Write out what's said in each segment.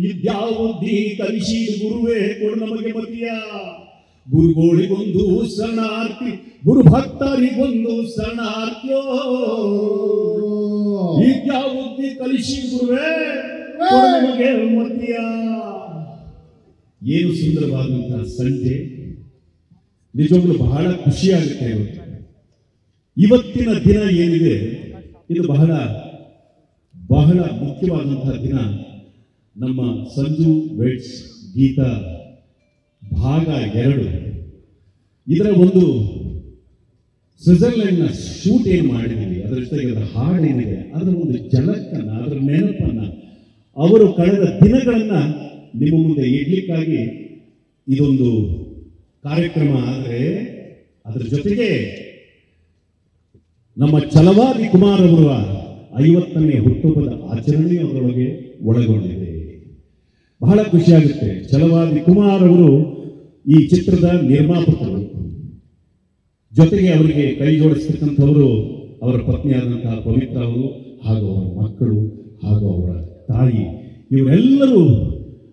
ಇದ್ಯಾವುದ್ದೀ ಕಲಿಸಿದ ಗುರುವೇ ಕೊಡು ನಮಗೆ ಮತಿಯ. ಗುರುಗಳಿಗೊಂದು ಶರಣಾರ್ಥಿ, ಗುರು ಭಕ್ತರಿಗೊಂದು ಶರಣಾರ್ಥಿಯೋ. ಇದ್ಯಾವುದ್ದೀ ಕಲಿಸಿದ ಗುರುವೇ ಕೊಡು ನಮಗೆ ಮತಿಯ. ಏನು ಸುಂದರವಾದಂತಹ ಸಂಜೆ, ನಿಜವಾಗ್ಲೂ ಬಹಳ ಖುಷಿಯಾಗುತ್ತೆ. ಇವತ್ತಿನ ದಿನ ಏನಿದೆ ಇದು ಬಹಳ ಬಹಳ ಮುಖ್ಯವಾದಂತಹ ದಿನ. ನಮ್ಮ ಸಂಜು ವೆಡ್ಸ್ ಗೀತ ಭಾಗ 2 ಇದರ ಒಂದು ಸ್ವಿಟ್ಜರ್ಲೆಂಡ್ನ ಶೂಟ್ ಏನು ಮಾಡಿದ್ದೀವಿ, ಅದರ ಜೊತೆಗೆ ಅದರ ಹಾಡೇನಿದೆ ಅದರ ಒಂದು ಝಲಕನ್ನ, ಅದರ ನೆನಪನ್ನ, ಅವರು ಕಳೆದ ದಿನಗಳನ್ನ ನಿಮ್ಮ ಮುಂದೆ ಇಡ್ಲಿಕ್ಕಾಗಿ ಇದೊಂದು ಕಾರ್ಯಕ್ರಮ. ಆದರೆ ಅದರ ಜೊತೆಗೆ ನಮ್ಮ ಛಲವಾದಿ ಕುಮಾರ್ ಅವರ 50ನೇ ಹುಟ್ಟುಹಬ್ಬದ ಆಚರಣೆ ಅದರೊಳಗೆ ಒಳಗೊಂಡಿದೆ. ಬಹಳ ಖುಷಿಯಾಗುತ್ತೆ. ಛಲವಾದಿ ಕುಮಾರ್ ಅವರು ಈ ಚಿತ್ರದ ನಿರ್ಮಾಪಕರು, ಜೊತೆಗೆ ಅವರಿಗೆ ಕೈ ಜೋಡಿಸ್ತಕ್ಕಂಥವರು ಅವರ ಪತ್ನಿಯಾದಂತಹ ಪವಿತ್ರ ಅವರು, ಹಾಗೂ ಅವರ ಮಕ್ಕಳು, ಹಾಗೂ ಅವರ ತಾಯಿ. ಇವರೆಲ್ಲರೂ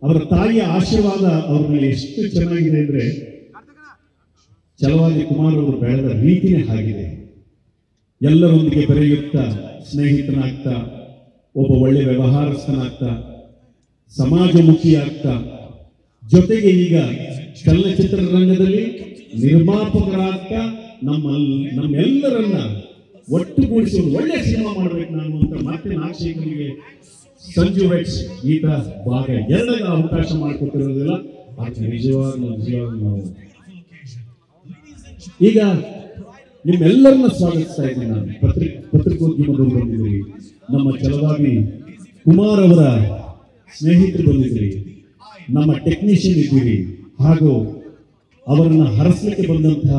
ಅವರ ತಾಯಿಯ ಆಶೀರ್ವಾದ ಅವ್ರ ಮೇಲೆ ಎಷ್ಟು ಚೆನ್ನಾಗಿದೆ ಅಂದರೆ, ಛಲವಾದಿ ಕುಮಾರ್ ಅವರು ಬೆಳೆದ ರೀತಿನೇ ಆಗಿದೆ. ಎಲ್ಲರೊಂದಿಗೆ ಬೆರೆಯುತ್ತಾ, ಸ್ನೇಹಿತನಾಗ್ತಾ, ಒಬ್ಬ ಒಳ್ಳೆ ವ್ಯವಹಾರಸ್ಥನಾಗ್ತಾ, ಸಮಾಜಮುಖಿಯಾಗ್ತಾ, ಜೊತೆಗೆ ಈಗ ಚಲನಚಿತ್ರ ರಂಗದಲ್ಲಿ ನಿರ್ಮಾಪಕರಾಗ್ತಾ ನಮ್ಮೆಲ್ಲರನ್ನ ಒಟ್ಟುಗೂಡಿಸಿ ಒಂದು ಒಳ್ಳೆ ಸಿನಿಮಾ ಮಾಡ್ಬೇಕು ನಾನು ಅಂತ ಮತ್ತೆ ನಾಗಶೇಖರಿಗೆ ಸಂಜು ವೆಡ್ಸ್ ಗೀತ ಭಾಗ 2 ಅವಕಾಶ ಮಾಡಿಕೊಟ್ಟಿರೋದಿಲ್ಲ. ಅದು ನಿಜವಾಗ್ಲೂ ನಾವು ಈಗ ನಿಮ್ಮೆಲ್ಲರನ್ನ ಸ್ವಾಗತಿಸ್ತಾ ಇದ್ದೀನಿ. ನಾನು ಪತ್ರಿಕೋದ್ಯಮದವರು ಬಂದಿದ್ದೀರಿ, ನಮ್ಮ ಛಲವಾದಿ ಕುಮಾರ್ ಅವರ ಸ್ನೇಹಿತರು ಬಂದಿದ್ದೀರಿ, ನಮ್ಮ ಟೆಕ್ನಿಷಿಯನ್ ಇದ್ದೀರಿ, ಹಾಗೂ ಅವರನ್ನ ಹರಸಲಿಕ್ಕೆ ಬಂದಂತಹ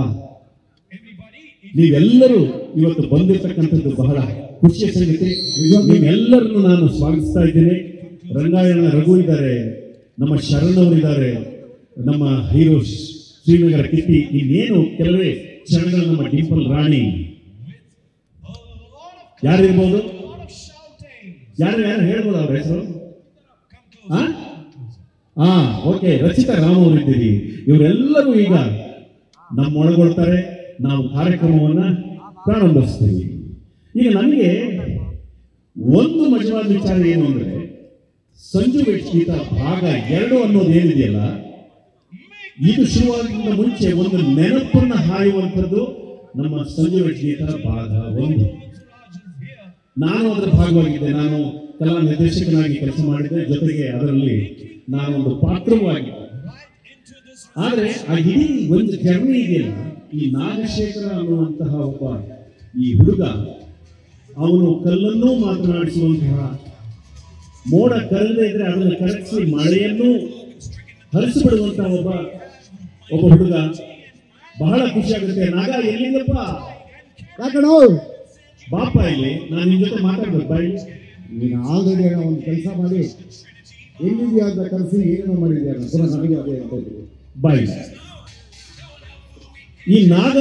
ನೀವೆಲ್ಲರೂ ಇವತ್ತು ಬಂದಿರತಕ್ಕಂಥದ್ದು ಬಹಳ ಖುಷಿಯ ಸಂಗತಿ. ನಿಮ್ಮೆಲ್ಲರನ್ನು ನಾನು ಸ್ವಾಗತಿಸ್ತಾ ಇದ್ದೇನೆ. ರಂಗಾಯಣ ರಘು ಇದ್ದಾರೆ, ನಮ್ಮ ಶರಣ್ ಅವರಿದ್ದಾರೆ, ನಮ್ಮ ಹೀರೋ ಶ್ರೀನಗರ ಕಿಟ್ಟಿ, ಇನ್ನೇನು ಕೆಲವೇ ಕ್ಷಣಗಳು ನಮ್ಮ ಡಿಂಪಲ್ ರಾಣಿ. ಯಾರಿರ್ಬೋದು? ಯಾರು ಹೇಳ್ಬೋದು ಅವ್ರ ಹೆಸರು? ಓಕೆ, ರಚಿತಾ ರಾಮ್ ಅವರಿದ್ದೀರಿ. ಇವರೆಲ್ಲರೂ ಈಗ ನಮ್ಮೊಳಗೊಳ್ತಾರೆ. ನಾವು ಕಾರ್ಯಕ್ರಮವನ್ನ ಪ್ರಾರಂಭಿಸ್ತೀವಿ. ಈಗ ನನಗೆ ಒಂದು ಮಜವಾದ ವಿಚಾರ ಏನು ಅಂದ್ರೆ, ಸಂಜು ವೆಡ್ಸ್ ಗೀತ ಭಾಗ 2 ಅನ್ನೋದು ಏನಿದೆಯಲ್ಲ, ಇದು ಶುರುವಾಗೋದ್ರಿಂದ ಮುಂಚೆ ಒಂದು ನೆನಪನ್ನ ಹಾಯುವಂಥದ್ದು ನಮ್ಮ ಸಂಜು ವೆಡ್ಸ್ ಗೀತ ಭಾಗ 1. ನಾನು ಅದರ ಭಾಗವಾಗಿದ್ದೆ. ನಾನು ಕಲಾ ನಿರ್ದೇಶಕನಾಗಿ ಕೆಲಸ ಮಾಡಿದ್ದೆ, ಜೊತೆಗೆ ಅದರಲ್ಲಿ ನಾನು ಒಂದು ಪಾತ್ರವೂ ಆಗಿದ್ದೆ. ಆದರೆ ಆ ಇಡೀ ಒಂದು ಜರ್ನಿ ಇದೆಯಲ್ಲ, ಈ ನಾಗಶೇಖರ ಅನ್ನುವಂತಹ ಒಬ್ಬ ಈ ಹುಡುಗ, ಅವನು ಕಲ್ಲನ್ನು ಮಾತನಾಡಿಸುವಂತಹ, ಮೋಡ ಕಲ್ಲದೆ ಇದ್ರೆ ಅದನ್ನು ಕರಗಿಸಿ ಮಳೆಯನ್ನು ಹರಿಸಿಬಿಡುವಂತಹ ಒಬ್ಬ ಹುಡುಗ. ಬಹಳ ಖುಷಿ ಆಗುತ್ತೆ. ನಾಗ ಎಲ್ಲಿಂದಪ್ಪ? ಯಾಕಣೋ ಬಾಪ ಇಲ್ಲಿ, ನಾನು ನಿನ್ನ ಜೊತೆ ಮಾತಾಡ್ಬೇಕು. ಬಾಯಿ, ನೀನು ಆಲ್ರೆಡಿ ಒಂದು ಕೆಲಸ ಮಾಡಿ ಎಲ್ಲಿದೆಯಾ ಅಂತ ಕರೆಸಿ ಏನೇನೋ ಮಾಡಿದ್ಯಾ ನನಗೆ ಅದೇ ಹೇಳ್ತಾ. ಬಾಯಿ, ಈ ನಾಗ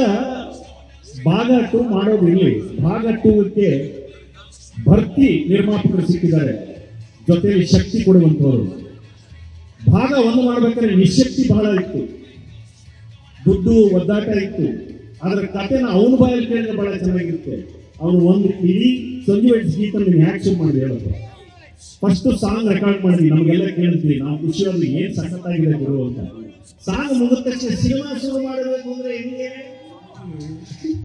ಭಾಗ 2 ಮಾಡೋದು ಇಲ್ಲಿ. ಭಾಗ 2ಕ್ಕೆ ಭರ್ತಿ ನಿರ್ಮಾಪಕರು ಸಿಕ್ಕಿದ್ದಾರೆ, ಜೊತೆಯಲ್ಲಿ ಶಕ್ತಿ ಕೊಡುವಂಥವರು. ಭಾಗ 1 ಮಾಡ್ಬೇಕಾದ್ರೆ ನಿಶಕ್ತಿ ಬಹಳ ಇತ್ತು, ದುಡ್ಡು ಒದ್ದಾಟ ಇತ್ತು. ಅದರ ಕಥೆನ ಅವನ ಬಾಯಲ್ಲಿ ಕೇಳಿದ್ರೆ ಬಹಳ ಚೆನ್ನಾಗಿರುತ್ತೆ. ಅವನು ಒಂದು ಇಡೀ ಸಂಜು ವೆಡ್ಸ್ ಗೀತ ನೀನು ಹ್ಯಾಕ್ ಶುರು ಮಾಡಿದೆ ಹೇಳೋದು. ಫಸ್ಟ್ ಸಾಂಗ್ ರೆಕಾರ್ಡ್ ಮಾಡಿದ್ವಿ, ನಮಗೆಲ್ಲ ಕೇಳಿದ್ವಿ, ನಾವು ಖುಷಿಯಾಗಿ ಏನ್ ಸಖತ್ತಾಗಿದೆ ಗುರು ಅಂತ. ಸಾಂಗ್ ಮುಗಿದ ತಕ್ಷಣ ಸಿನಿಮಾ ಶುರು ಮಾಡಬೇಕು ಅಂದ್ರೆ ಹೆಂಗೆ?